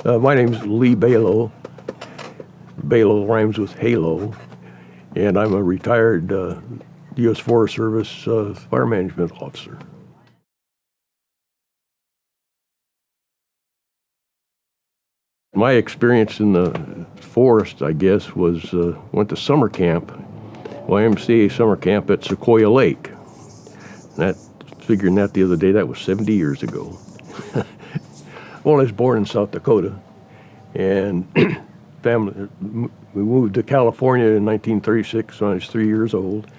My name's Lee Belau. Belau rhymes with halo, and I'm a retired U.S. Forest Service fire management officer. My experience in the forest, I guess, was went to summer camp, YMCA summer camp at Sequoia Lake. Figuring that the other day, that was 70 years ago. Well, I was born in South Dakota, and we moved to California in 1936 when I was 3 years old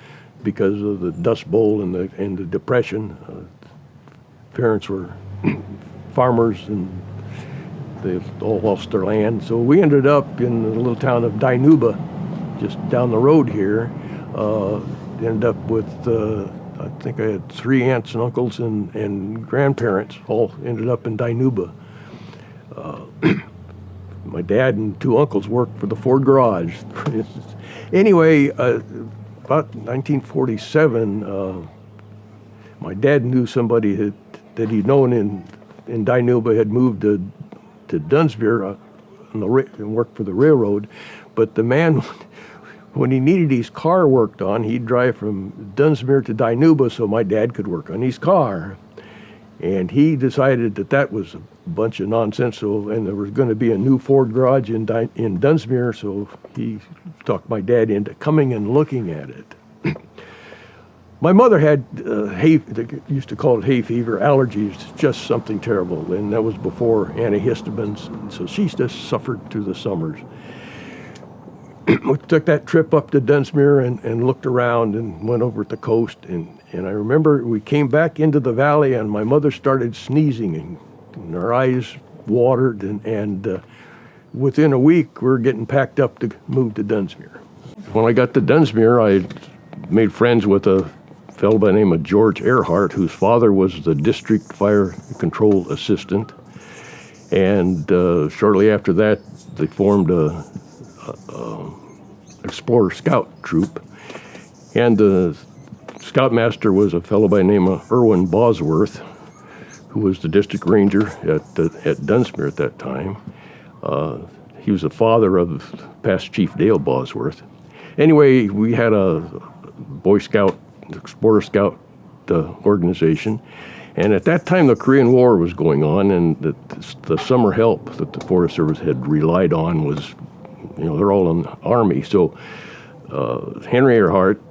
because of the Dust Bowl and the Depression. Parents were farmers and they all lost their land. So we ended up in the little town of Dinuba, just down the road here. Ended up with, I think I had 3 aunts and uncles and grandparents, all ended up in Dinuba. My dad and 2 uncles worked for the Ford garage. Anyway, about 1947, my dad knew somebody that he'd known in Dinuba had moved to Dunsmuir and worked for the railroad. But the man, when he needed his car worked on, he'd drive from Dunsmuir to Dinuba so my dad could work on his car. And he decided that was a bunch of nonsense, and there was going to be a new Ford garage in Dunsmuir, so he talked my dad into coming and looking at it. My mother had they used to call it hay fever, allergies, just something terrible, and that was before antihistamines, and so she just suffered through the summers. We took that trip up to Dunsmuir and looked around and went over at the coast, and I remember we came back into the valley and my mother started sneezing and her eyes watered, and within a week we were getting packed up to move to Dunsmuir. When I got to Dunsmuir, I made friends with a fellow by the name of George Earhart, whose father was the district fire control assistant, and shortly after that they formed a Explorer Scout troop, and the scoutmaster was a fellow by the name of Irwin Bosworth, who was the district ranger at Dunsmuir at that time. He was the father of past Chief Dale Bosworth. Anyway, we had a Boy Scout, Explorer Scout organization, and at that time the Korean War was going on, and the summer help that the Forest Service had relied on was, they're all in the Army. So Henry Earhart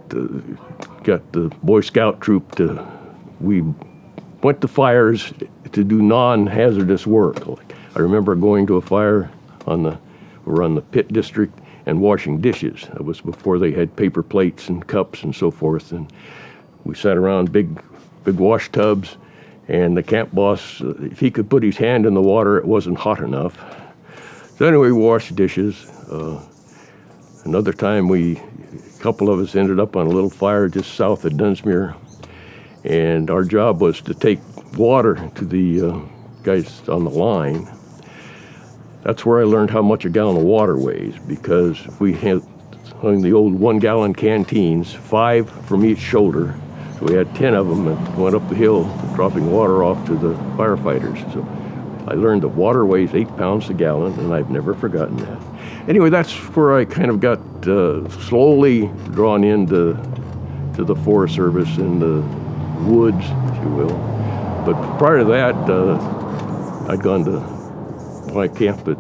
got the Boy Scout troop we went to fires to do non-hazardous work. Like, I remember going to a fire we were on the Pit District and washing dishes. That was before they had paper plates and cups and so forth. And we sat around big wash tubs, and the camp boss, if he could put his hand in the water, it wasn't hot enough. So anyway, we washed dishes. Another time a couple of us ended up on a little fire just south of Dunsmuir, and our job was to take water to the guys on the line. That's where I learned how much a gallon of water weighs, because we had the old 1-gallon canteens, 5 from each shoulder. So we had 10 of them and went up the hill dropping water off to the firefighters. So I learned that water weighs 8 pounds a gallon, and I've never forgotten that. Anyway, that's where I kind of got slowly drawn into the Forest Service and the woods, if you will. But prior to that, I'd gone to my camp at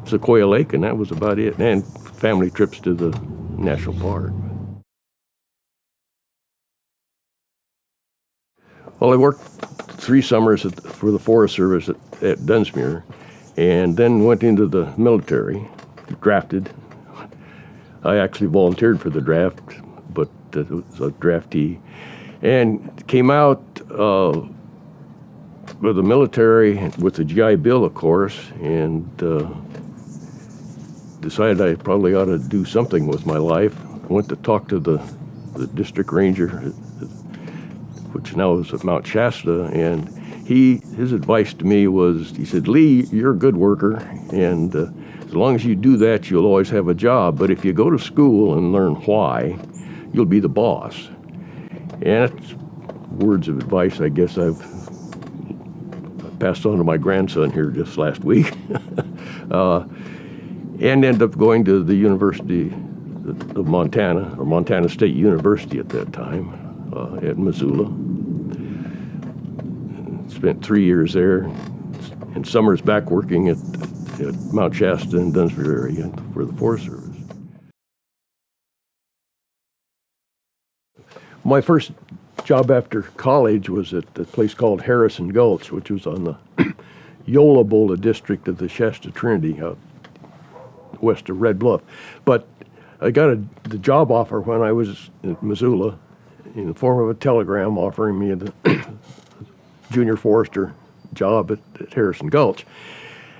Sequoia Lake, and that was about it, and family trips to the national park. Well, I worked 3 summers for the Forest Service at Dunsmuir, and then went into the military, drafted. I actually volunteered for the draft, but it was a draftee, and came out with the military with the GI Bill, of course, and decided I probably ought to do something with my life. I went to talk to the district ranger, which now is at Mount Shasta, and his advice to me was, he said, "Lee, you're a good worker, and as long as you do that, you'll always have a job. But if you go to school and learn why, you'll be the boss." And it's words of advice I guess I've passed on to my grandson here just last week. And ended up going to the University of Montana, or Montana State University at that time, at Missoula. Spent 3 years there, and summers back working at Mount Shasta and Dunsmuir area for the Forest Service. My first job after college was at a place called Harrison Gulch, which was on the Yola-Bola district of the Shasta Trinity out west of Red Bluff. But I got the job offer when I was in Missoula in the form of a telegram offering me a junior forester job at Harrison Gulch.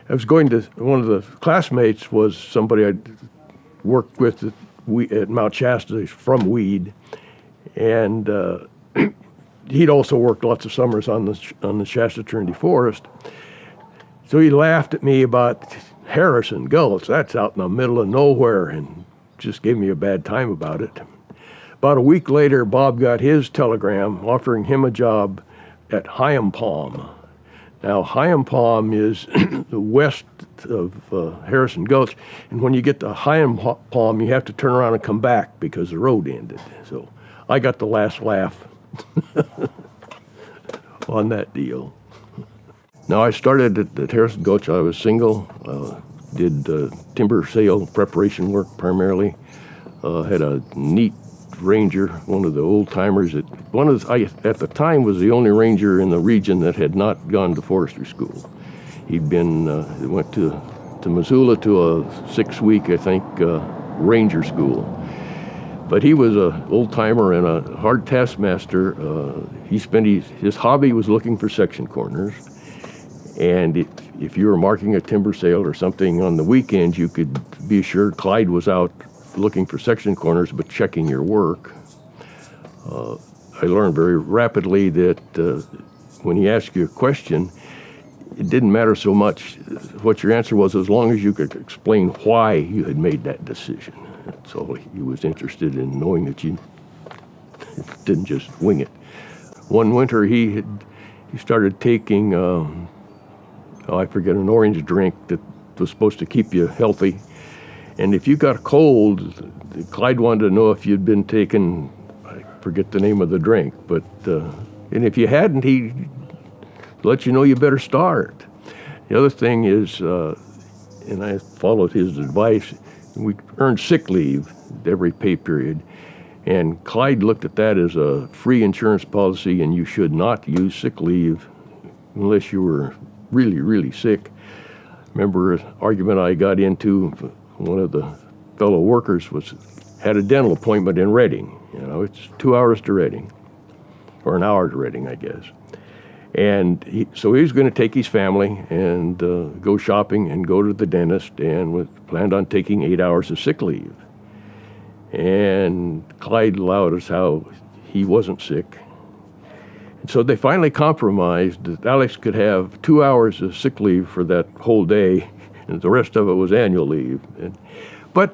I was going to, one of the classmates was somebody I'd worked with at Mount Shasta from Weed, and he'd also worked lots of summers on the Shasta Trinity Forest. So he laughed at me about Harrison Gulch, that's out in the middle of nowhere, and just gave me a bad time about it. About a week later, Bob got his telegram offering him a job at Hyam Palm. Now, Hyam Palm is west of Harrison Gulch, and when you get to Hyam Palm, you have to turn around and come back because the road ended. So I got the last laugh on that deal. Now, I started at Harrison Gulch. I was single, did timber sale preparation work primarily, had a neat ranger, one of the old timers. At the time was the only ranger in the region that had not gone to forestry school. He'd been went to Missoula to a 6-week, I think, ranger school. But he was an old timer and a hard taskmaster. He spent his hobby was looking for section corners. And if you were marking a timber sale or something on the weekends, you could be assured Clyde was out looking for section corners, but checking your work. I learned very rapidly that when he asked you a question, it didn't matter so much what your answer was as long as you could explain why you had made that decision. So he was interested in knowing that you didn't just wing it. One winter he started taking I forget, an orange drink that was supposed to keep you healthy. And if you got a cold, Clyde wanted to know if you'd been taking, I forget the name of the drink, but, and if you hadn't, he'd let you know you better start. The other thing is, and I followed his advice, we earned sick leave every pay period. And Clyde looked at that as a free insurance policy, and you should not use sick leave unless you were really, really sick. Remember an argument I got into, one of the fellow workers had a dental appointment in Reading. You know, it's 2 hours to Reading, or an hour to Reading, I guess. And so he was going to take his family and go shopping and go to the dentist, and planned on taking 8 hours of sick leave. And Clyde allowed us how he wasn't sick. And so they finally compromised that Alex could have 2 hours of sick leave for that whole day, and the rest of it was annual leave. But,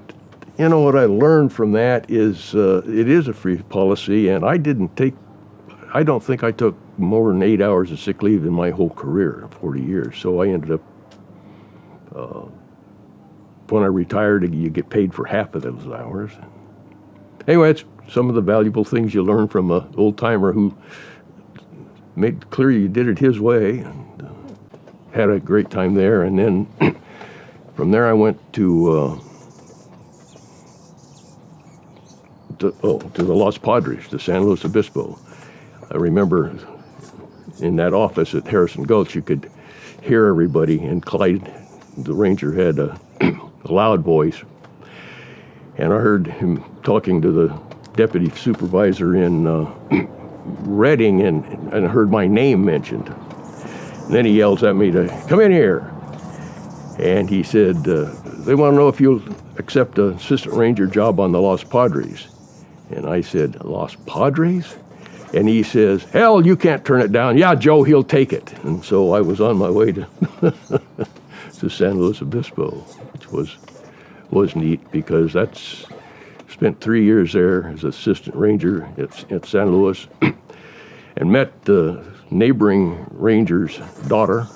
you know, what I learned from that is it is a free policy, and I don't think I took more than 8 hours of sick leave in my whole career, 40 years. So I ended up, when I retired, you get paid for half of those hours. Anyway, it's some of the valuable things you learn from an old-timer who made clear you did it his way, and had a great time there. And then from there I went to the Los Padres, to San Luis Obispo. I remember in that office at Harrison Gulch, you could hear everybody, and Clyde, the ranger, had a loud voice. And I heard him talking to the deputy supervisor in Reading, and I heard my name mentioned. And then he yells at me to come in here. And he said, they want to know if you'll accept an assistant ranger job on the Los Padres. And I said, Los Padres? And he says, hell, you can't turn it down. Yeah, Joe, he'll take it. And so I was on my way to to San Luis Obispo, which was neat, because spent 3 years there as assistant ranger at San Luis. and met the neighboring ranger's daughter,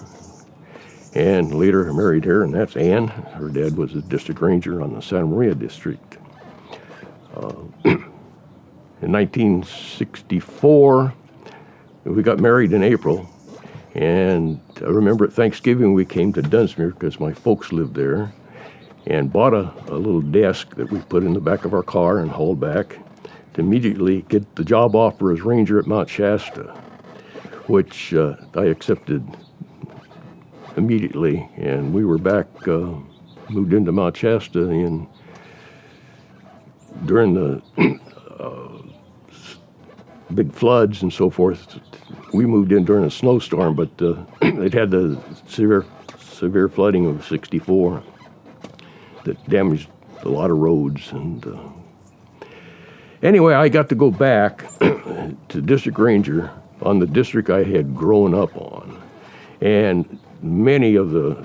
and later married her, and that's Ann. Her dad was a district ranger on the Santa Maria district. In 1964, we got married in April, and I remember at Thanksgiving we came to Dunsmuir because my folks lived there, and bought a little desk that we put in the back of our car and hauled back to immediately get the job offer as ranger at Mount Shasta, which I accepted immediately, and we were back, moved into Mount Shasta during the big floods and so forth. We moved in during a snowstorm, but it had the severe flooding of '64 that damaged a lot of roads. And anyway, I got to go back to district ranger on the district I had grown up on, and many of the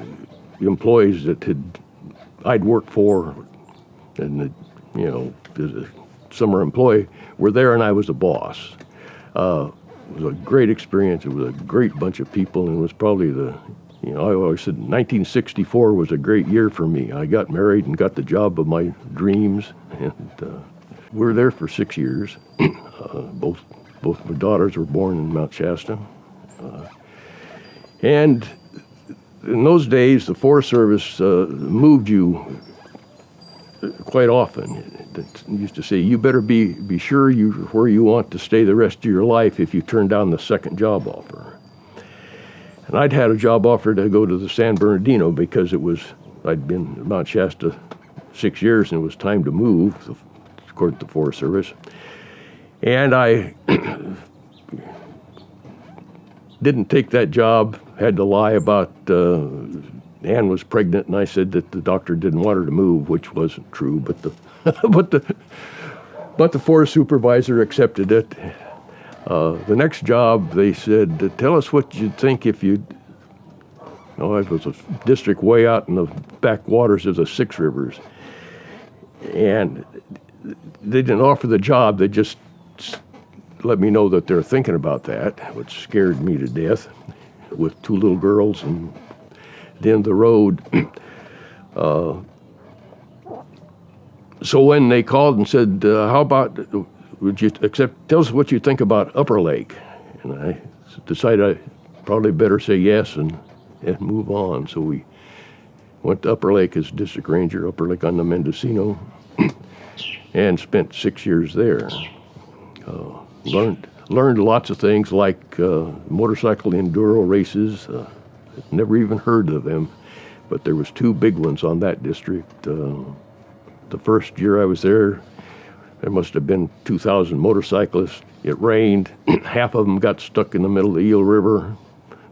employees that I'd worked for, and as a summer employee, were there, and I was the boss. It was a great experience. It was a great bunch of people, and it was probably I always said 1964 was a great year for me. I got married and got the job of my dreams, and we were there for 6 years. Both my daughters were born in Mount Shasta. And in those days, the Forest Service moved you quite often. It used to say, you better be sure you're where you want to stay the rest of your life if you turn down the second job offer. And I'd had a job offer to go to the San Bernardino because I'd been at Mount Shasta 6 years and it was time to move, according to the Forest Service. And I didn't take that job, had to lie about Ann was pregnant, and I said that the doctor didn't want her to move, which wasn't true, but the forest supervisor accepted it. The next job, they said, tell us what you'd think if it was a district way out in the backwaters of the Six Rivers. And they didn't offer the job, they just let me know that they're thinking about that, which scared me to death, with 2 little girls and at the end of the road. So when they called and said, how about, would you tell us what you think about Upper Lake? And I decided I probably better say yes and move on. So we went to Upper Lake as district ranger, Upper Lake on the Mendocino, and spent 6 years there. Learned lots of things like motorcycle enduro races. Never even heard of them, but there was 2 big ones on that district. The first year I was there must have been 2,000 motorcyclists. It rained. Half of them got stuck in the middle of the Eel River.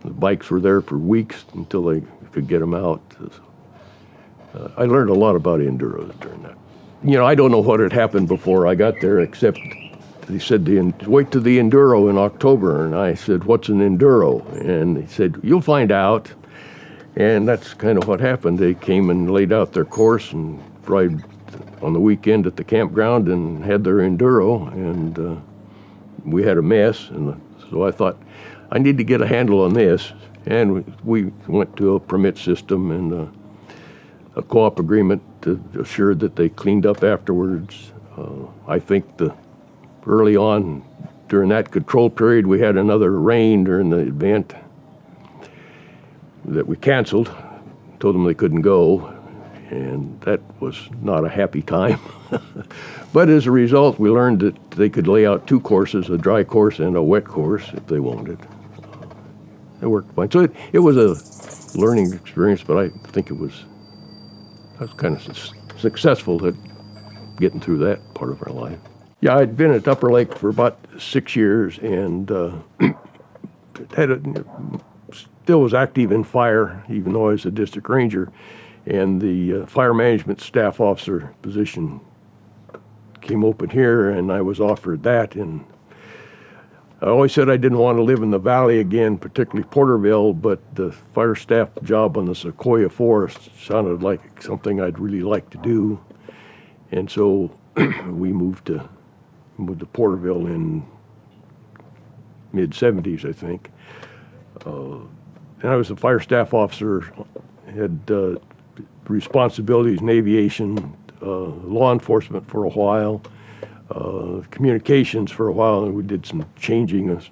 The bikes were there for weeks until they could get them out. I learned a lot about enduros during that. I don't know what had happened before I got there, except they said, wait till the enduro in October. And I said, what's an enduro? And they said, you'll find out. And that's kind of what happened. They came and laid out their course and ride on the weekend at the campground and had their enduro. And we had a mess. And so I thought, I need to get a handle on this. And we went to a permit system and a co-op agreement to assure that they cleaned up afterwards. I think early on, during that control period, we had another rain during the event that we canceled, told them they couldn't go, and that was not a happy time. But as a result, we learned that they could lay out 2 courses, a dry course and a wet course, if they wanted. It worked fine. So it was a learning experience, but I think I was kind of successful at getting through that part of our life. Yeah, I'd been at Upper Lake for about 6 years and still was active in fire, even though I was a district ranger. And the fire management staff officer position came open here, and I was offered that. And I always said I didn't want to live in the valley again, particularly Porterville, but the fire staff job on the Sequoia Forest sounded like something I'd really like to do. And so we moved to Porterville in mid-70s, I think. And I was a fire staff officer, had responsibilities in aviation, law enforcement for a while, communications for a while, and we did some changing of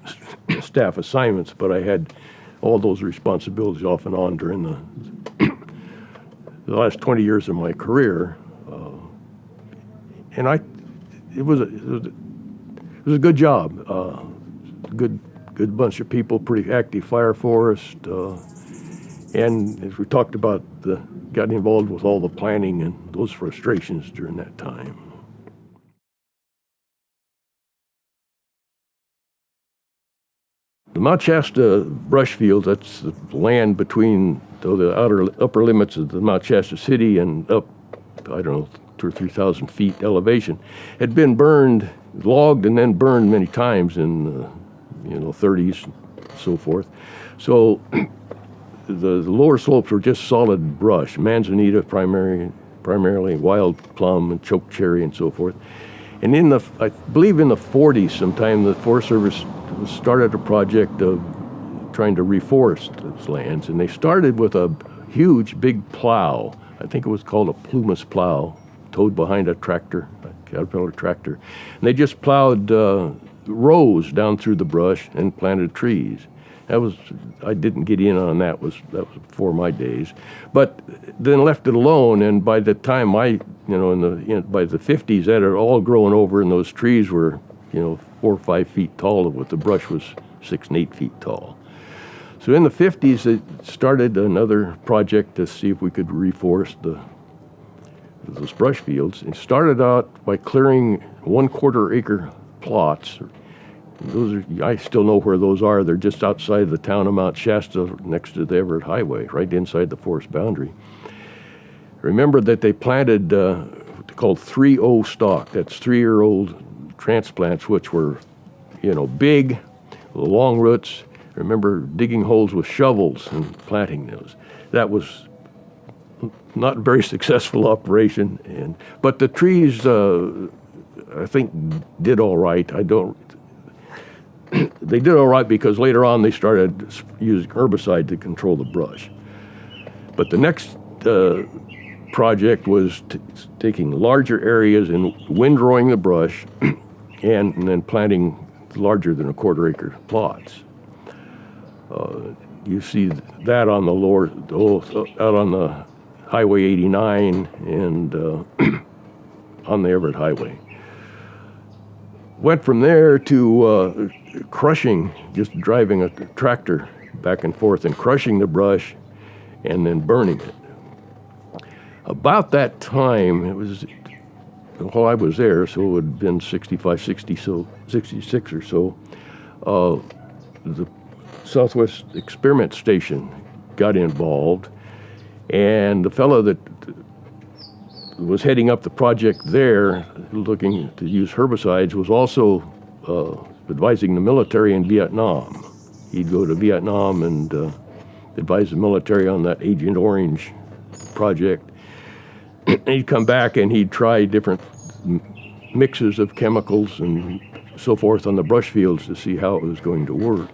staff assignments, but I had all those responsibilities off and on during the last 20 years of my career. And it was a good job, good bunch of people, pretty active fire forest, and as we talked about, got involved with all the planning and those frustrations during that time. The Mount Shasta brush fields, that's the land between the upper limits of the Mount Shasta city and up, I don't know, 2,000 or 3,000 feet elevation, had been burned, logged and then burned many times in the 30s and so forth. So the lower slopes were just solid brush, manzanita primarily, wild plum and choke cherry and so forth. And I believe in the 40s sometime, the Forest Service started a project of trying to reforest those lands, and they started with a huge big plow. I think it was called a plumas plow, towed behind a tractor, a Caterpillar tractor. And they just plowed rows down through the brush and planted trees. I didn't get in on that was before my days, but then left it alone. And by the time by the 50s, that had all grown over, and those trees were, 4 or 5 feet tall, with the brush was 6 and 8 feet tall. So in the 50s, they started another project to see if we could reforest those brush fields. It started out by clearing 1/4 acre plots. I still know where those are. They're just outside the town of Mount Shasta, next to the Everett Highway, right inside the forest boundary. Remember that they planted what they called 3-0 stock. That's 3-year-old transplants, which were, big, long roots. Remember digging holes with shovels and planting those. That was not a very successful operation, but the trees, I think, did all right. They did all right because later on they started using herbicide to control the brush. But the next project was taking larger areas and windrowing the brush and then planting larger than 1/4 acre plots. You see that on the out on the Highway 89 and on the Everett Highway. Went from there to crushing, just driving a tractor back and forth and crushing the brush and then burning it. About that time, I was there, so it would have been 66 or so, the Southwest Experiment Station got involved, and the fellow that was heading up the project there, looking to use herbicides, was also advising the military in Vietnam. He'd go to Vietnam and advise the military on that Agent Orange project. And he'd come back and he'd try different mixes of chemicals and so forth on the brush fields to see how it was going to work.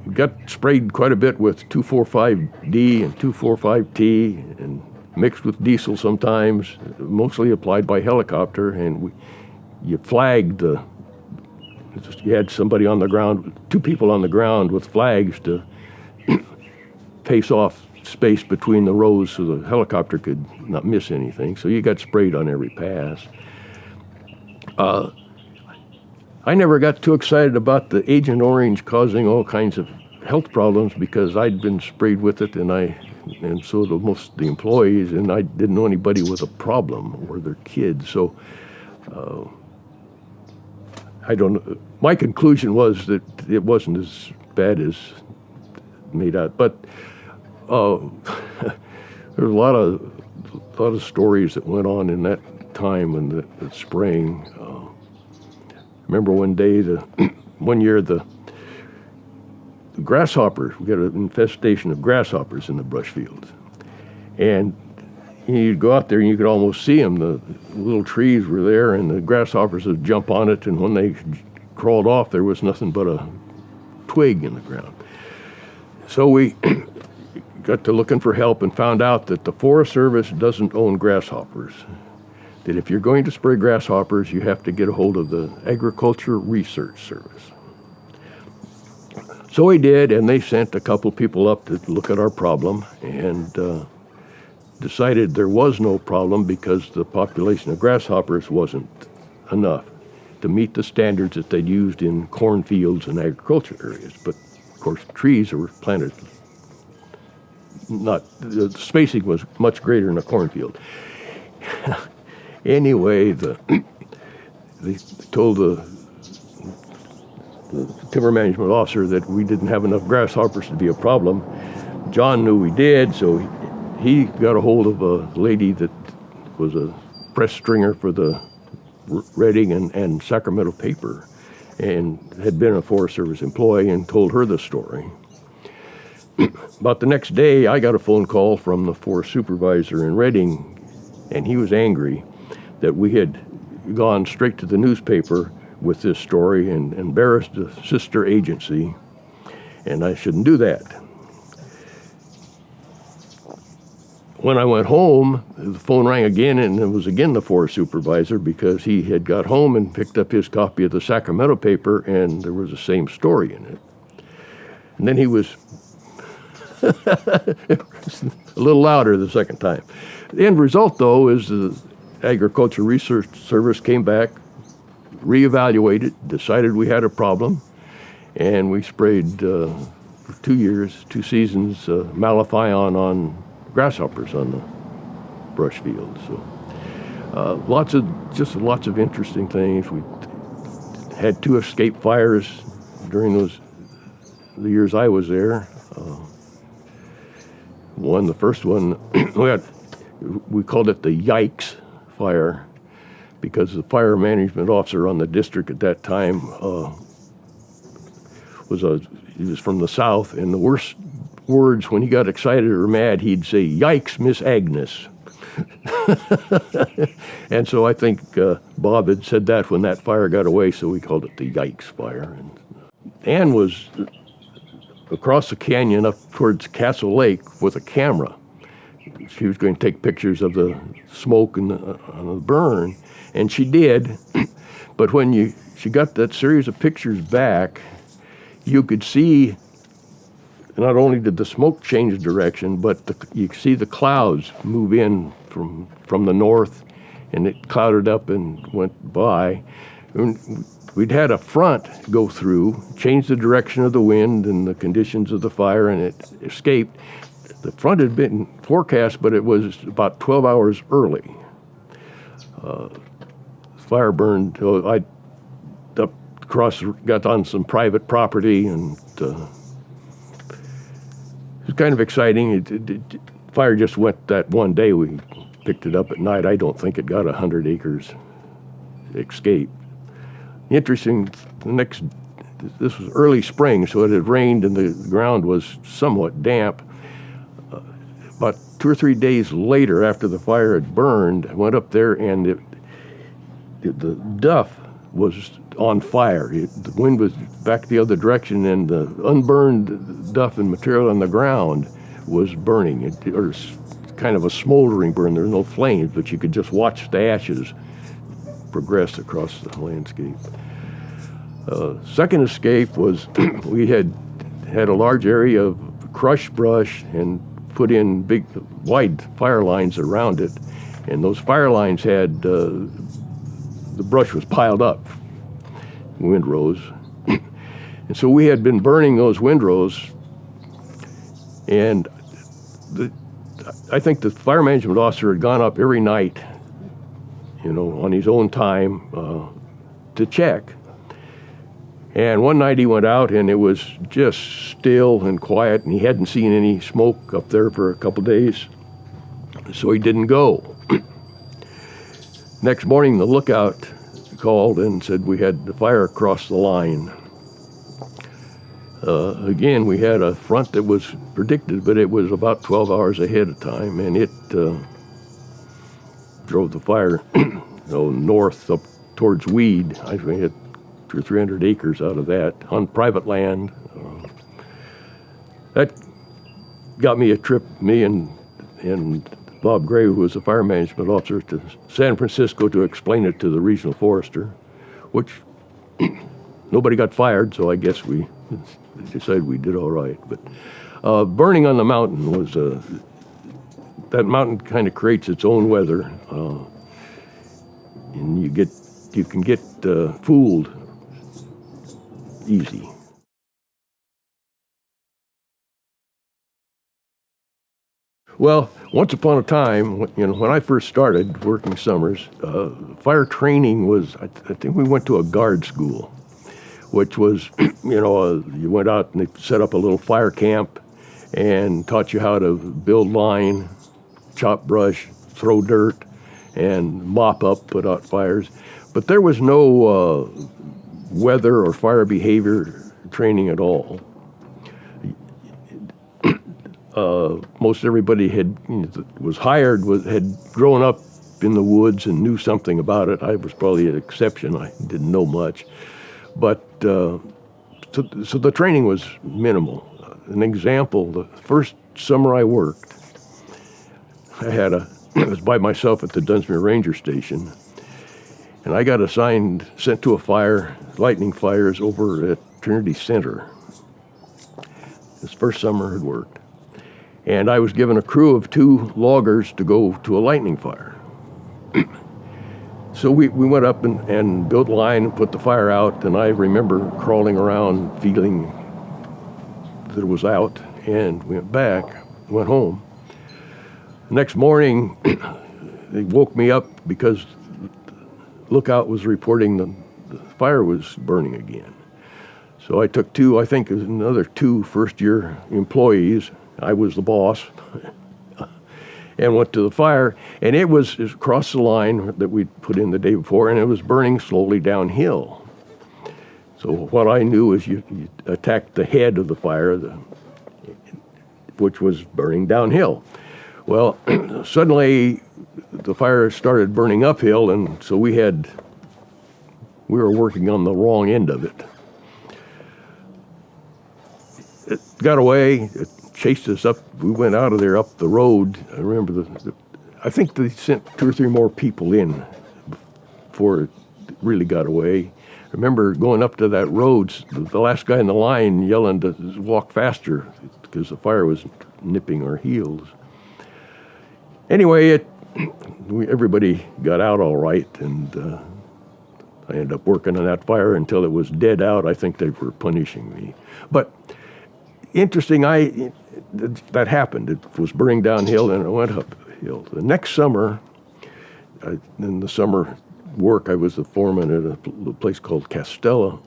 We got sprayed quite a bit with 2,4,5-D and 2,4,5-T and mixed with diesel sometimes, mostly applied by helicopter, and you flagged you had somebody on the ground, 2 people on the ground with flags to pace off space between the rows so the helicopter could not miss anything. So you got sprayed on every pass. I never got too excited about the Agent Orange causing all kinds of health problems because I'd been sprayed with it, and so did most of the employees, and I didn't know anybody with a problem or their kids. So I don't know. My conclusion was that it wasn't as bad as made out, but there's a lot of stories that went on in that time and the spraying. Remember one year the grasshoppers, we got an infestation of grasshoppers in the brush fields. And you'd go out there and you could almost see them. The little trees were there and the grasshoppers would jump on it, and when they crawled off, there was nothing but a twig in the ground. So we got to looking for help and found out that the Forest Service doesn't own grasshoppers. That if you're going to spray grasshoppers, you have to get a hold of the Agriculture Research Service. So we did, and they sent a couple people up to look at our problem and decided there was no problem because the population of grasshoppers wasn't enough to meet the standards that they'd used in cornfields and agriculture areas. But of course, trees were planted, the spacing was much greater in a cornfield. Anyway, they told the timber management officer that we didn't have enough grasshoppers to be a problem. John knew we did, so he got a hold of a lady that was a press stringer for the Reading and Sacramento paper and had been a Forest Service employee, and told her the story. About the next day, I got a phone call from the forest supervisor in Reading, and he was angry that we had gone straight to the newspaper with this story and embarrassed a sister agency, and I shouldn't do that. When I went home, the phone rang again, and it was again the forest supervisor, because he had got home and picked up his copy of the Sacramento paper, and there was the same story in it. And then he was a little louder the second time. The end result, though, is the Agriculture Research Service came back, reevaluated, decided we had a problem, and we sprayed for 2 years, 2 seasons, malathion on grasshoppers on the brush fields. So lots of interesting things. We had 2 escape fires during the years I was there. The first one, we called it the Yikes fire, because the fire management officer on the district at that time he was from the South, and the worst words when he got excited or mad, he'd say, "Yikes, Miss Agnes." And so I think Bob had said that when that fire got away, so we called it the Yikes fire. And Ann was across the canyon up towards Castle Lake with a camera. She was going to take pictures of the smoke and the burn, and she did. But when she got that series of pictures back, you could see not only did the smoke change direction, but you could see the clouds move in from the north, and it clouded up and went by. And we'd had a front go through, change the direction of the wind and the conditions of the fire, and it escaped. The front had been forecast, but it was about 12 hours early. Fire burned. I up across, got on some private property, and it was kind of exciting. Fire just went that one day. We picked it up at night. I don't think it got 100 acres escape. Interesting, this was early spring, so it had rained and the ground was somewhat damp. About 2 or 3 days later, after the fire had burned, I went up there, and the duff was on fire. The wind was back the other direction, and the unburned duff and material on the ground was burning. It was kind of a smoldering burn. There were no flames, but you could just watch the ashes progress across the landscape. Second escape was we had a large area of crushed brush and put in big, wide fire lines around it, and those fire lines had the brush was piled up, windrows, and so we had been burning those windrows, and I think the fire management officer had gone up every night, on his own time to check. And one night he went out, and it was just still and quiet, and he hadn't seen any smoke up there for a couple days, so he didn't go. Next morning, the lookout called and said we had the fire across the line. Again, we had a front that was predicted, but it was about 12 hours ahead of time, and it drove the fire north up towards Weed. I think it 200 or 300 acres out of that on private land. That got me a trip, me and Bob Gray, who was the fire management officer, to San Francisco to explain it to the regional forester, which nobody got fired, so I guess we decided we did all right. But burning on the mountain was, that mountain kind of creates its own weather, and you can get fooled easy. Well, once upon a time, when I first started working summers, fire training was, I think we went to a guard school, which was, you went out and they set up a little fire camp and taught you how to build line, chop brush, throw dirt, and mop up, put out fires. But there was no weather or fire behavior training at all. Most everybody was hired, had grown up in the woods and knew something about it. I was probably an exception. I didn't know much. But so the training was minimal. An example, the first summer I worked, I was by myself at the Dunsmuir Ranger Station, and I got sent to a fire, lightning fires over at Trinity Center. This first summer I'd worked. And I was given a crew of 2 loggers to go to a lightning fire. So we went up and built line and put the fire out, and I remember crawling around feeling that it was out, and we went home. The next morning, they woke me up because the lookout was reporting the fire was burning again. So I took another 2 first-year employees. I was the boss, and went to the fire, and it was across the line that we'd put in the day before, and it was burning slowly downhill. So what I knew is you attacked the head of the fire, which was burning downhill. Well, suddenly the fire started burning uphill, and so we were working on the wrong end of it. It got away. It chased us up. We went out of there up the road. I remember I think they sent 2 or 3 more people in before it really got away. I remember going up to that road, the last guy in the line yelling to walk faster because the fire was nipping our heels. Anyway, everybody got out all right, and I ended up working on that fire until it was dead out. I think they were punishing me. But interesting, that happened. It was burning downhill and it went uphill. The next summer, in the summer work, I was the foreman at a place called Castella.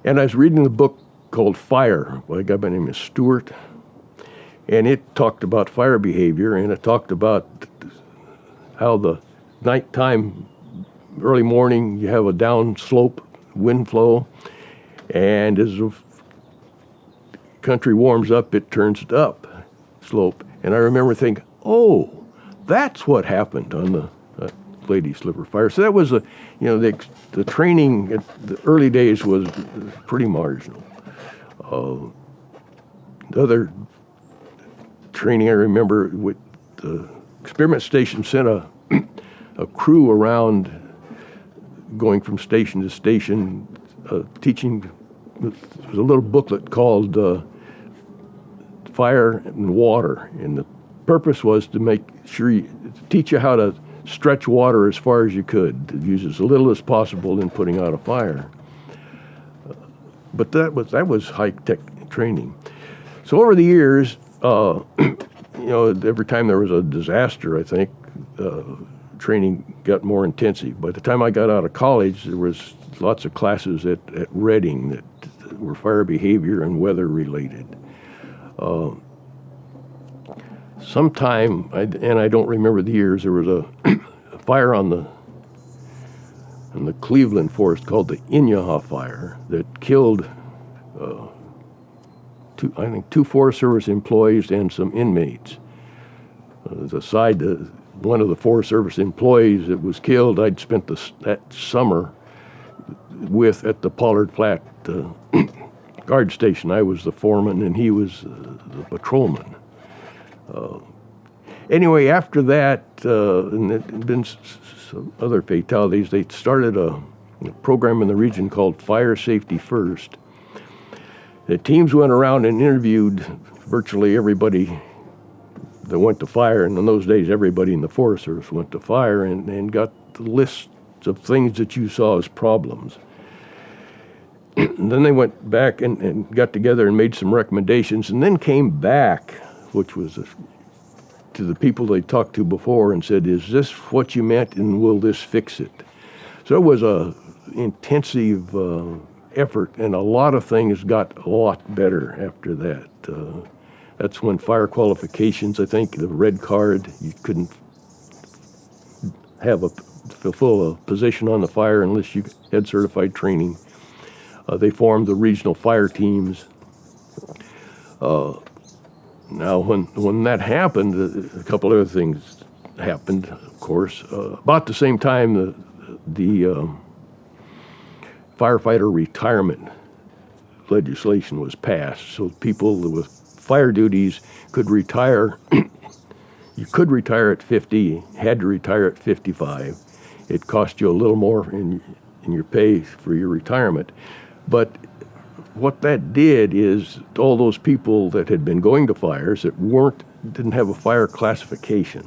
And I was reading a book called Fire by a guy by the name of Stewart. And it talked about fire behavior, and it talked about how the nighttime, early morning, you have a down slope wind flow, and as the country warms up, it turns up slope. And I remember thinking, oh, that's what happened on the Lady Slipper fire. So that was the training at the early days was pretty marginal. The other training I remember, with the experiment station sent a crew around, going from station to station, teaching. There was a little booklet called Fire and Water, and the purpose was to make sure teach you how to stretch water as far as you could, to use as little as possible in putting out a fire. But that was high-tech training. So over the years, every time there was a disaster, I think, training got more intensive. By the time I got out of college, there was lots of classes at Reading that were fire behavior and weather related. Sometime, and I don't remember the years, there was a fire in the Cleveland forest called the Inyaha fire that killed two Forest Service employees and some inmates. One of the Forest Service employees that was killed, I'd spent that summer with at the Pollard Flat guard station. I was the foreman, and he was the patrolman. Anyway, after that, and there had been some other fatalities, they started a program in the region called Fire Safety First. The teams went around and interviewed virtually everybody that went to fire, and in those days everybody in the Forest Service went to fire, and got the lists of things that you saw as problems. And then they went back and got together and made some recommendations, and then came back, which was to the people they talked to before, and said, is this what you meant, and will this fix it? So it was a intensive effort, and a lot of things got a lot better after that. That's when fire qualifications, I think, the red card, you couldn't fulfill a position on the fire unless you had certified training. They formed the regional fire teams. Now, when that happened, a couple other things happened, of course. About the same time, the firefighter retirement legislation was passed, so people with fire duties could retire. You could retire at 50, had to retire at 55. It cost you a little more in your pay for your retirement. But what that did is all those people that had been going to fires that didn't have a fire classification,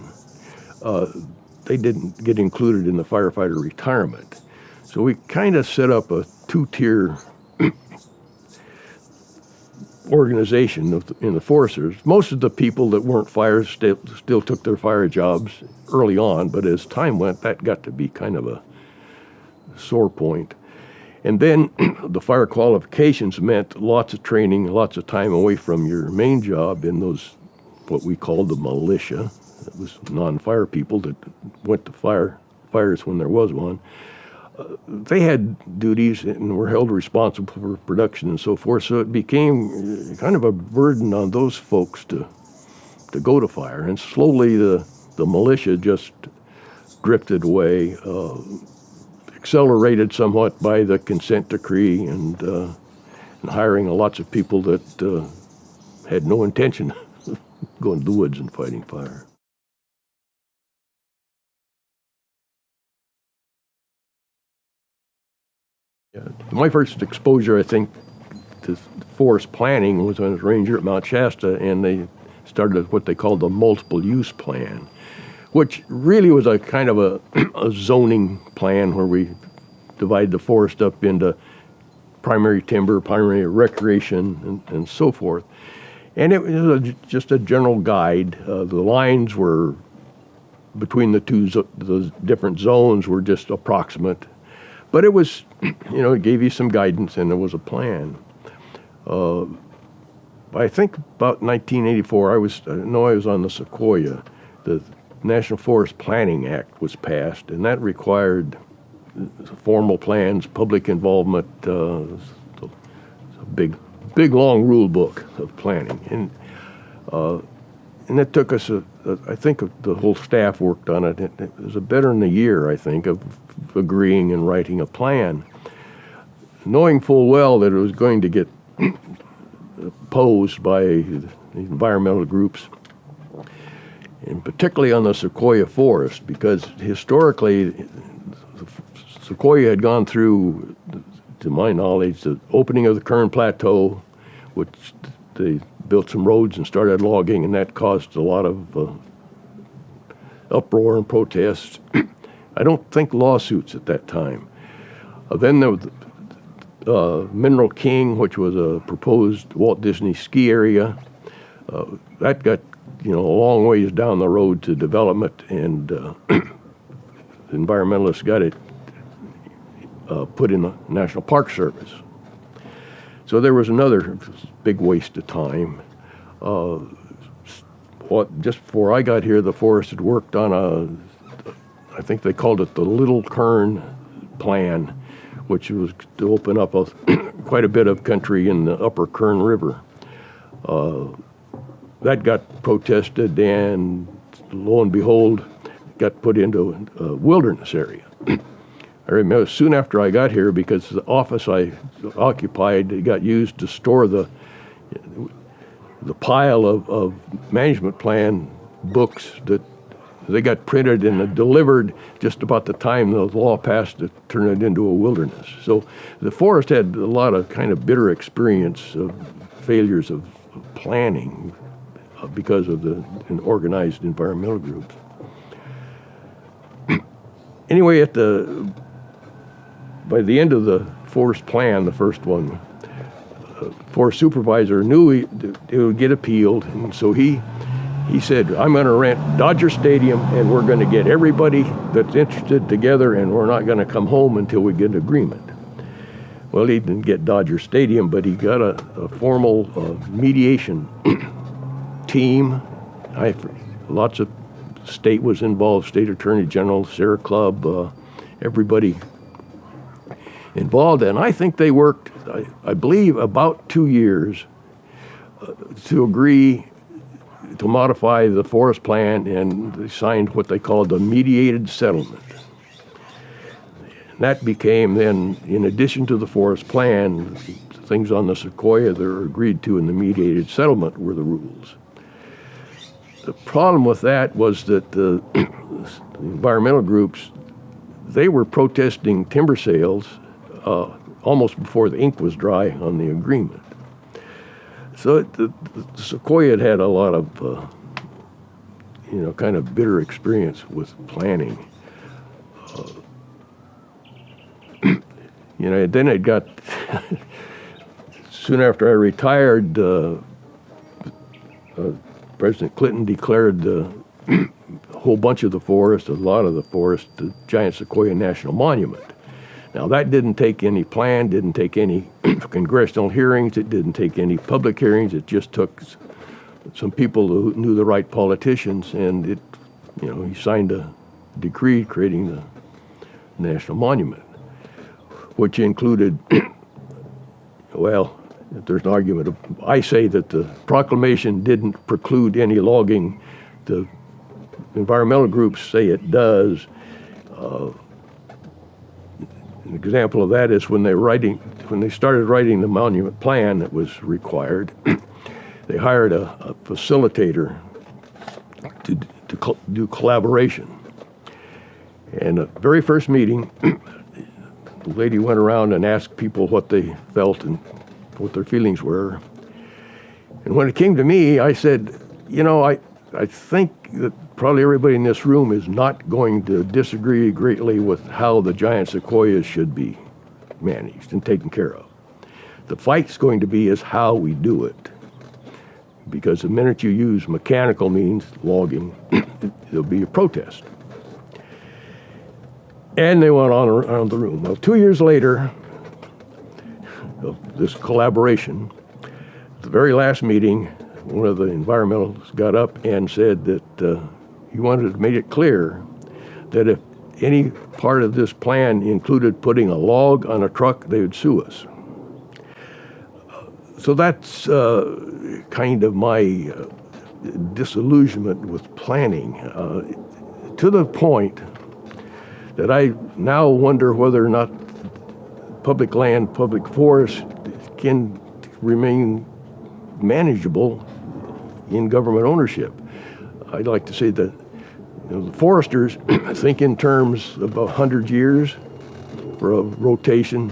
they didn't get included in the firefighter retirement. So we kind of set up a two-tier organization in the Forest Service. Most of the people that weren't fires still took their fire jobs early on, but as time went, that got to be kind of a sore point. And then the fire qualifications meant lots of training, lots of time away from your main job in those, what we called the militia. It was non-fire people that went to fires when there was one. They had duties and were held responsible for production and so forth, so it became kind of a burden on those folks to go to fire. And slowly the militia just drifted away, accelerated somewhat by the consent decree and hiring lots of people that had no intention of going to the woods and fighting fire. My first exposure, I think, to forest planning was when I was ranger at Mount Shasta, and they started what they called the multiple use plan, which really was a kind of a zoning plan where we divide the forest up into primary timber, primary recreation, and so forth. And it was just a general guide. The lines were between the different zones were just approximate. But it was, it gave you some guidance, and there was a plan. I think about 1984, I was on the Sequoia. The National Forest Planning Act was passed, and that required formal plans, public involvement, a big, long rule book of planning. And it took us, I think the whole staff worked on it. It was better than a year, I think, of agreeing and writing a plan, knowing full well that it was going to get opposed by the environmental groups, and particularly on the Sequoia forest, because historically, Sequoia had gone through, to my knowledge, the opening of the Kern Plateau, which they built some roads and started logging, and that caused a lot of uproar and protests. I don't think lawsuits at that time. Then there was Mineral King, which was a proposed Walt Disney ski area. That got a long ways down the road to development, and environmentalists got it put in the National Park Service. So there was another big waste of time. Just before I got here, the forest had worked on I think they called it the Little Kern Plan, which was to open up quite a bit of country in the upper Kern River. That got protested, and lo and behold, got put into a wilderness area. I remember soon after I got here, because the office I occupied, it got used to store the pile of management plan books that they got printed and delivered just about the time the law passed to turn it into a wilderness. So the forest had a lot of kind of bitter experience of failures of planning because of the organized environmental groups. Anyway, by the end of the forest plan, the first one, forest supervisor knew it would get appealed, and so he said, I'm going to rent Dodger Stadium, and we're going to get everybody that's interested together, and we're not going to come home until we get an agreement. Well, he didn't get Dodger Stadium, but he got a formal mediation team. Lots of state was involved, State Attorney General, Sierra Club, everybody involved. And I think they worked, I believe, about 2 years to agree to modify the forest plan, and they signed what they called the mediated settlement. And that became then, in addition to the forest plan, things on the Sequoia that were agreed to in the mediated settlement were the rules. The problem with that was that the environmental groups, they were protesting timber sales almost before the ink was dry on the agreement. So the Sequoia had a lot of, kind of bitter experience with planning. Then it got, soon after I retired, President Clinton declared a whole bunch of the forest, a lot of the forest, the Giant Sequoia National Monument. Now that didn't take any plan, didn't take any congressional hearings, it didn't take any public hearings, it just took some people who knew the right politicians, and he signed a decree creating the National Monument, which included, well, there's an argument. I say that the proclamation didn't preclude any logging. The environmental groups say it does. An example of that is when they started writing the monument plan that was required, they hired a facilitator to do collaboration. And the very first meeting, the lady went around and asked people what they felt and what their feelings were. And when it came to me, I said, I think that probably everybody in this room is not going to disagree greatly with how the giant sequoias should be managed and taken care of. The fight's going to be is how we do it. Because the minute you use mechanical means, logging, there'll be a protest. And they went on around the room. Well, 2 years later of this collaboration, the very last meeting, one of the environmentalists got up and said that he wanted to make it clear that if any part of this plan included putting a log on a truck, they would sue us. So that's kind of my disillusionment with planning, to the point that I now wonder whether or not public land, public forest can remain manageable in government ownership. I'd like to say that the foresters think in terms of 100 years for a rotation.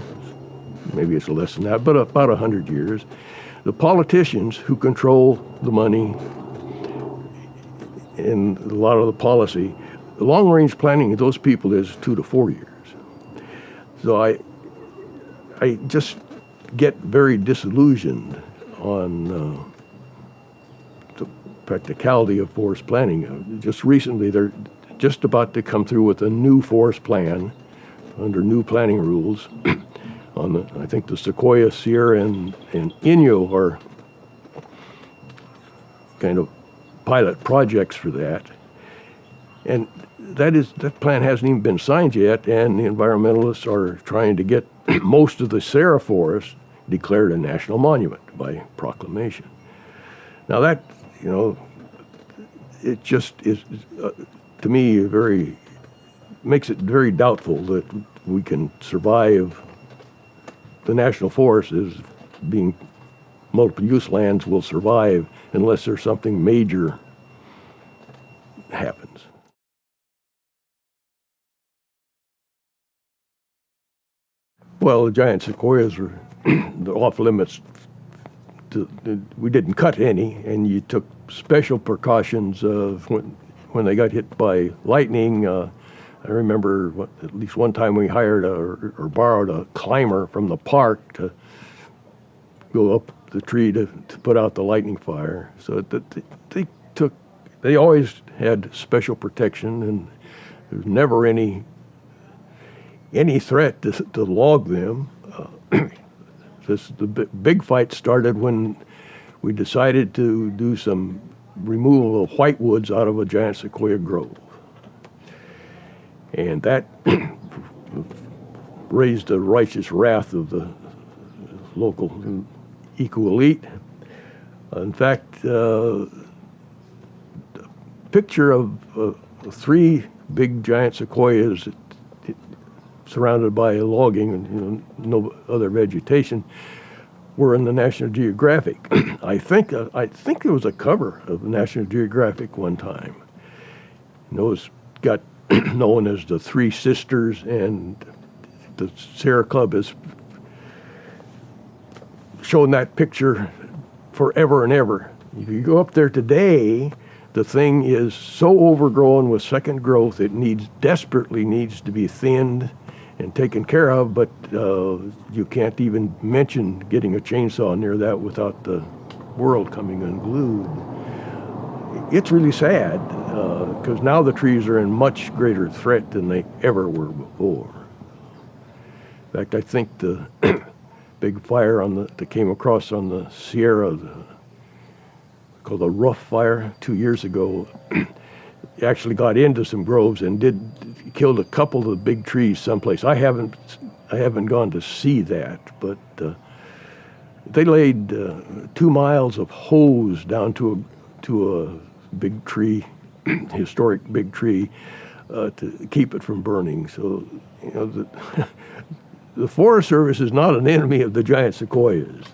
Maybe it's less than that, but about 100 years. The politicians who control the money and a lot of the policy, the long-range planning of those people is 2 to 4 years. So I just get very disillusioned on the practicality of forest planning. Just recently, they're just about to come through with a new forest plan under new planning rules. I think the Sequoia, Sierra, and Inyo are kind of pilot projects for that. And that plan hasn't even been signed yet, and the environmentalists are trying to get most of the Sierra forest declared a national monument by proclamation. Now that, it just is, to me, makes it very doubtful that we can survive. The national forest is being multiple use lands will survive unless there's something major happens. Well, the giant sequoias were off limits. We didn't cut any, and you took special precautions when they got hit by lightning. I remember at least one time we hired or borrowed a climber from the park to go up the tree to put out the lightning fire. So they always had special protection, and there was never any threat to log them. The big fight started when we decided to do some removal of whitewoods out of a giant sequoia grove. And that raised the righteous wrath of the local eco-elite. In fact, a picture of 3 big giant sequoias surrounded by logging and no other vegetation were in the National Geographic. I think there was a cover of the National Geographic one time. Those got known as the Three Sisters, and the Sierra Club has shown that picture forever and ever. If you go up there today, the thing is so overgrown with second growth, it desperately needs to be thinned and taken care of, but you can't even mention getting a chainsaw near that without the world coming unglued. It's really sad, because now the trees are in much greater threat than they ever were before. In fact, I think the big fire that came across on the Sierra, called the Rough Fire 2 years ago, actually got into some groves and killed a couple of the big trees someplace. I haven't gone to see that, but they laid 2 miles of hose down to a big tree, historic big tree, to keep it from burning. So, the Forest Service is not an enemy of the giant sequoias.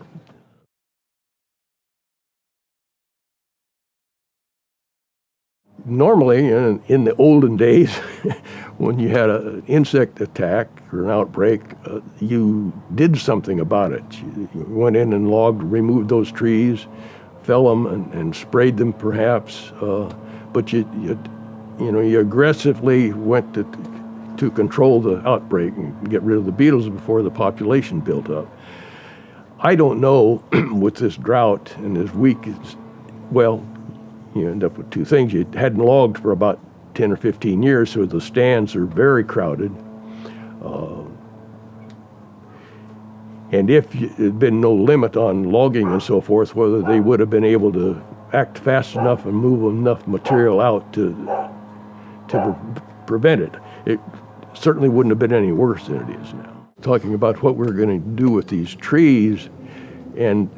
Normally, in the olden days, when you had an insect attack or an outbreak, you did something about it. You went in and removed those trees, fell them, and sprayed them perhaps. But you aggressively went to control the outbreak and get rid of the beetles before the population built up. I don't know with this drought and as weak as, well, you end up with 2 things. You hadn't logged for about 10 or 15 years, so the stands are very crowded. And if there had been no limit on logging and so forth, whether they would have been able to act fast enough and move enough material out to prevent it. It certainly wouldn't have been any worse than it is now. Talking about what we're going to do with these trees, and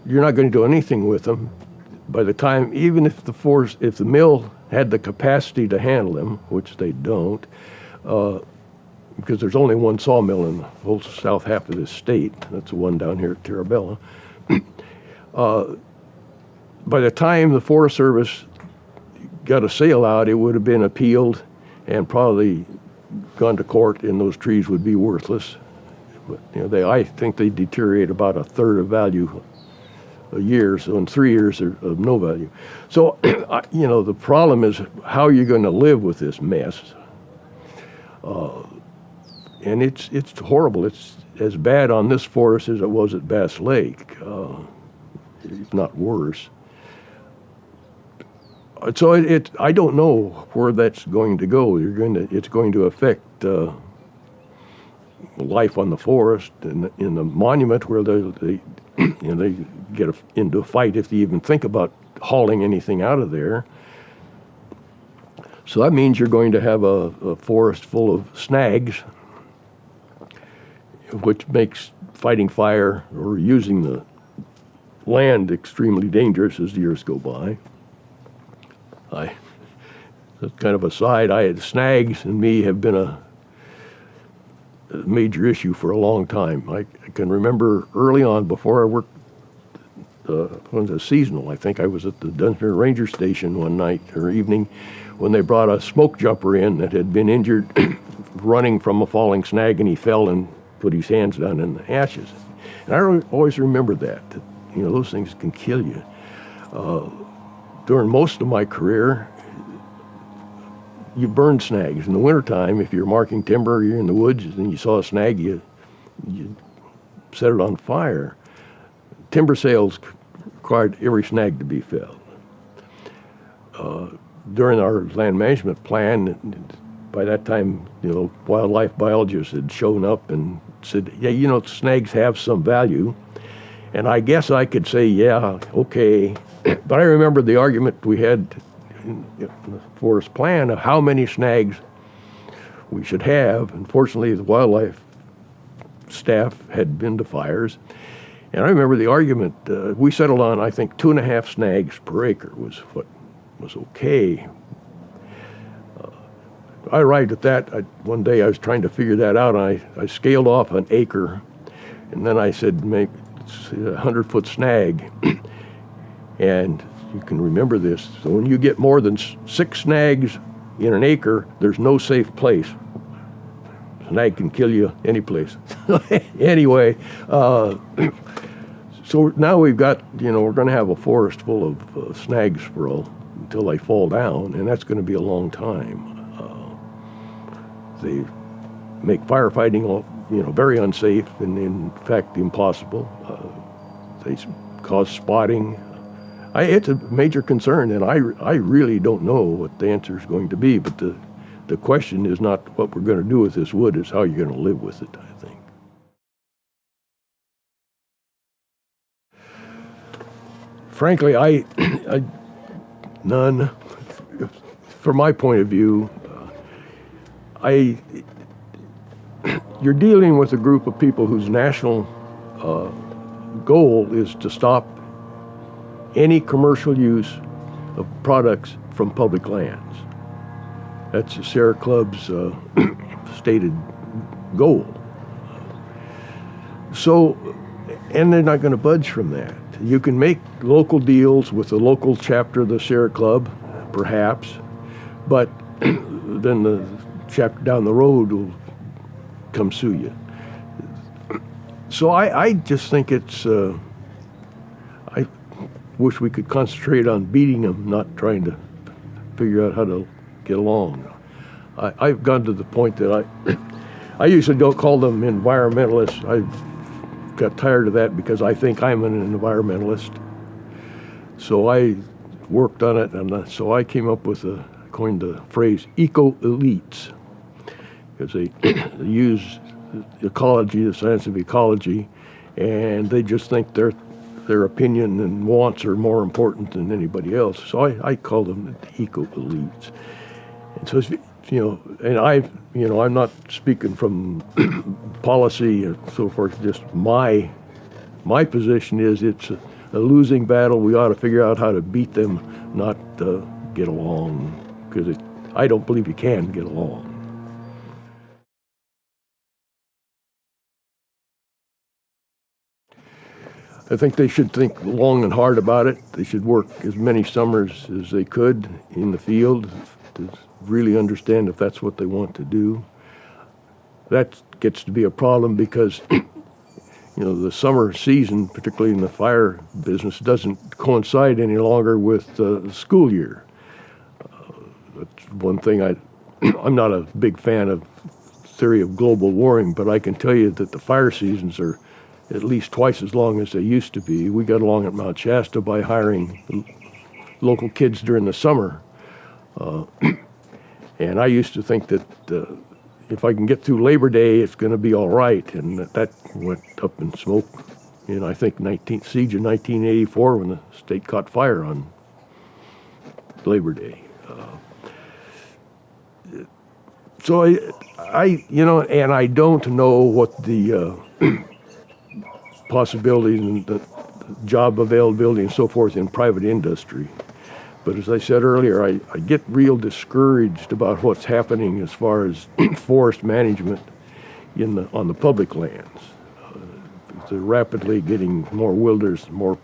you're not going to do anything with them. By the time, even if the mill had the capacity to handle them, which they don't, because there's only one sawmill in the whole south half of this state. That's the one down here at Terabella. By the time the Forest Service got a sale out, it would have been appealed and probably gone to court, and those trees would be worthless. But I think they deteriorate about 1/3 of value a year, so in 3 years they're of no value. So, the problem is how you're going to live with this mess. And it's horrible. It's as bad on this forest as it was at Bass Lake, if not worse. So I don't know where that's going to go. It's going to affect life on the forest and in the monument, where they get into a fight if they even think about hauling anything out of there. So that means you're going to have a forest full of snags, which makes fighting fire or using the land extremely dangerous as the years go by. That's kind of a side. Snags and me have been a major issue for a long time. I can remember early on, before I worked, when it was seasonal, I think I was at the Dunsmuir Ranger Station one night or evening when they brought a smoke jumper in that had been injured running from a falling snag, and he fell and put his hands down in the ashes. And I always remember that, you know, those things can kill you. During most of my career, you burn snags. In the wintertime, if you're marking timber, you're in the woods, and you saw a snag, you set it on fire. Timber sales required every snag to be felled. During our land management plan, by that time, you know, wildlife biologists had shown up and said, yeah, you know, snags have some value. And I guess I could say, yeah, okay. But I remember the argument we had in the forest plan of how many snags we should have. Unfortunately, the wildlife staff had been to fires. And I remember the argument, we settled on, I think, 2.5 snags per acre was what was okay. I arrived at that. One day I was trying to figure that out, and I scaled off an acre, and then I said, make a 100-foot snag. And you can remember this. So when you get more than 6 snags in an acre, there's no safe place. Snag can kill you any place. Anyway, so now we've got, you know, we're going to have a forest full of snags until they fall down, and that's going to be a long time. They make firefighting, you know, very unsafe and in fact impossible. They cause spotting. It's a major concern, and I really don't know what the answer is going to be, but the question is not what we're going to do with this wood, it's how you're going to live with it, I think. Frankly, none. From my point of view, you're dealing with a group of people whose national goal is to stop any commercial use of products from public lands. That's the Sierra Club's stated goal. So, and they're not going to budge from that. You can make local deals with the local chapter of the Sierra Club, perhaps, but then the chapter down the road will come sue you. So I just think it's, I wish we could concentrate on beating them, not trying to figure out how to get along. I've gone to the point that I usually don't call them environmentalists. I got tired of that because I think I'm an environmentalist. So I worked on it, and so I came up with coined the phrase eco-elites, because they use ecology, the science of ecology, and they just think their opinion and wants are more important than anybody else. So I call them the eco-elites. And so, you know, and I'm not speaking from policy and so forth. Just my position is it's a losing battle. We ought to figure out how to beat them, not get along, because I don't believe you can get along. I think they should think long and hard about it. They should work as many summers as they could in the field to really understand if that's what they want to do. That gets to be a problem because, you know, the summer season, particularly in the fire business, doesn't coincide any longer with the school year. That's one thing I'm not a big fan of theory of global warming, but I can tell you that the fire seasons are at least twice as long as they used to be. We got along at Mount Shasta by hiring local kids during the summer. And I used to think that if I can get through Labor Day, it's going to be all right. And that went up in smoke in, I think, siege of 1984 when the state caught fire on Labor Day. So you know, and I don't know what the possibilities and the job availability and so forth in private industry. But as I said earlier, I get real discouraged about what's happening as far as forest management on the public lands. They're rapidly getting more wilderness, more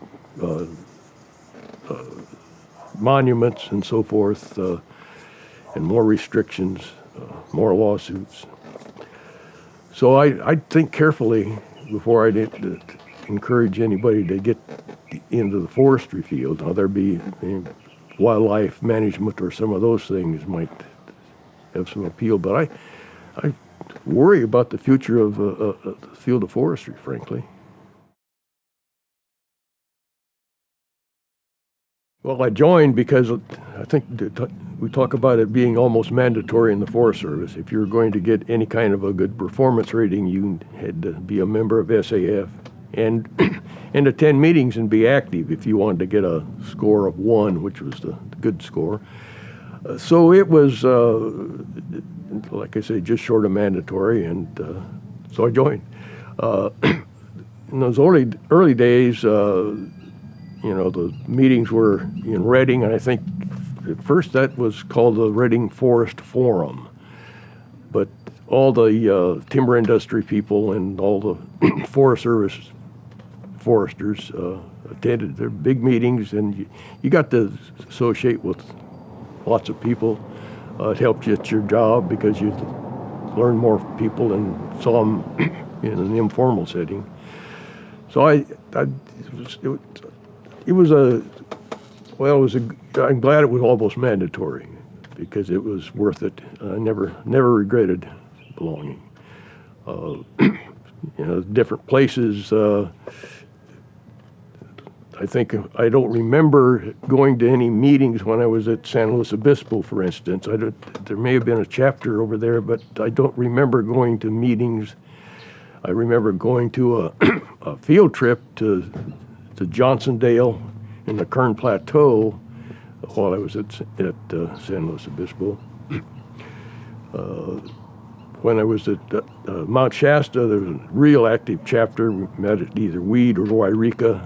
monuments and so forth, and more restrictions, more lawsuits. So I'd think carefully before I encourage anybody to get into the forestry field. Now, there'd be wildlife management or some of those things might have some appeal, but I worry about the future of the field of forestry, frankly. Well, I joined because I think we talk about it being almost mandatory in the Forest Service. If you're going to get any kind of a good performance rating, you had to be a member of SAF and and attend meetings and be active if you wanted to get a score of 1, which was the good score. So it was, like I say, just short of mandatory, and so I joined. In those early days, the meetings were in Reading, and I think at first that was called the Reading Forest Forum. But all the timber industry people and all the Forest Service foresters attended their big meetings, and you got to associate with lots of people. It helped you at your job because you learned more people and saw them in an informal setting. So I'm glad it was almost mandatory because it was worth it. I never regretted belonging. Different places. I don't remember going to any meetings when I was at San Luis Obispo, for instance. There may have been a chapter over there, but I don't remember going to meetings. I remember going to a field trip to Johnsondale in the Kern Plateau while I was at San Luis Obispo. When I was at Mount Shasta, there was a real active chapter. We met at either Weed or Wairika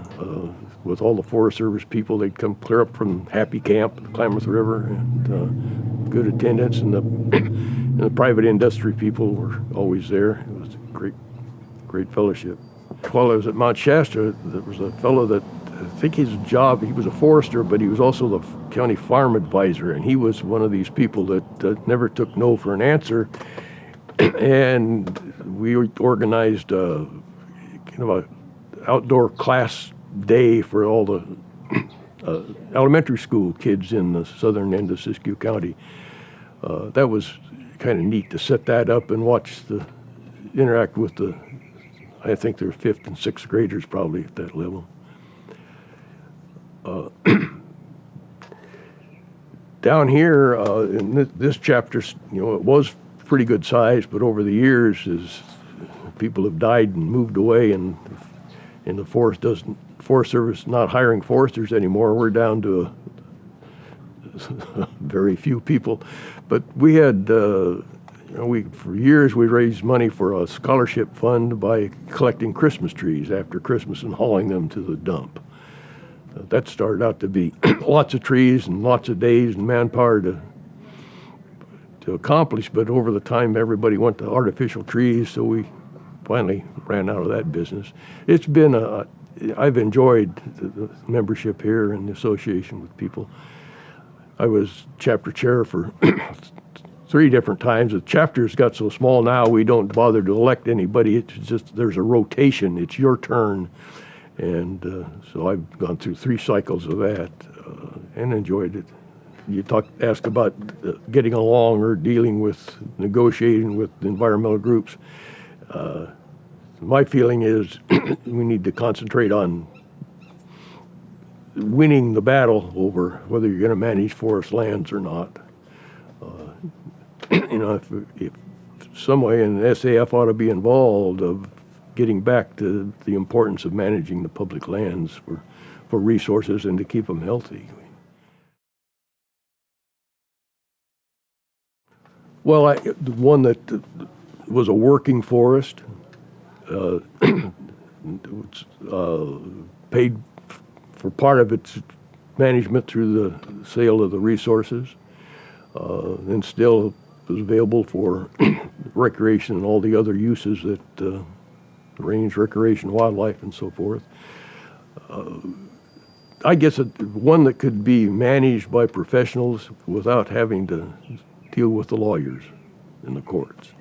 with all the Forest Service people. They'd come clear up from Happy Camp, the Klamath River, and good attendance. And the private industry people were always there. It was a great fellowship. While I was at Mount Shasta, there was a fellow that I think his job, he was a forester, but he was also the county farm advisor, and he was one of these people that never took no for an answer. And we organized kind of a outdoor class day for all the elementary school kids in the southern end of Siskiyou County. That was kind of neat to set that up and interact with I think they're 5th and 6th graders probably at that level. Down here in this chapter, it was pretty good size, but over the years, as people have died and moved away, and the Forest Service not hiring foresters anymore, we're down to very few people. But we had, for years we raised money for a scholarship fund by collecting Christmas trees after Christmas and hauling them to the dump. That started out to be lots of trees and lots of days and manpower to accomplish, but over the time everybody went to artificial trees, so we finally ran out of that business. It's been I've enjoyed the membership here and the association with people. I was chapter chair for 3 different times. The chapter's got so small now we don't bother to elect anybody. It's just there's a rotation. It's your turn. And so I've gone through 3 cycles of that and enjoyed it. You ask about getting along or dealing with, negotiating with environmental groups. My feeling is we need to concentrate on winning the battle over whether you're going to manage forest lands or not. If some way an SAF ought to be involved of getting back to the importance of managing the public lands for resources and to keep them healthy. Well, the one that was a working forest, paid for part of its management through the sale of the resources, and still was available for recreation and all the other uses that range, recreation, wildlife, and so forth. I guess one that could be managed by professionals without having to deal with the lawyers in the courts.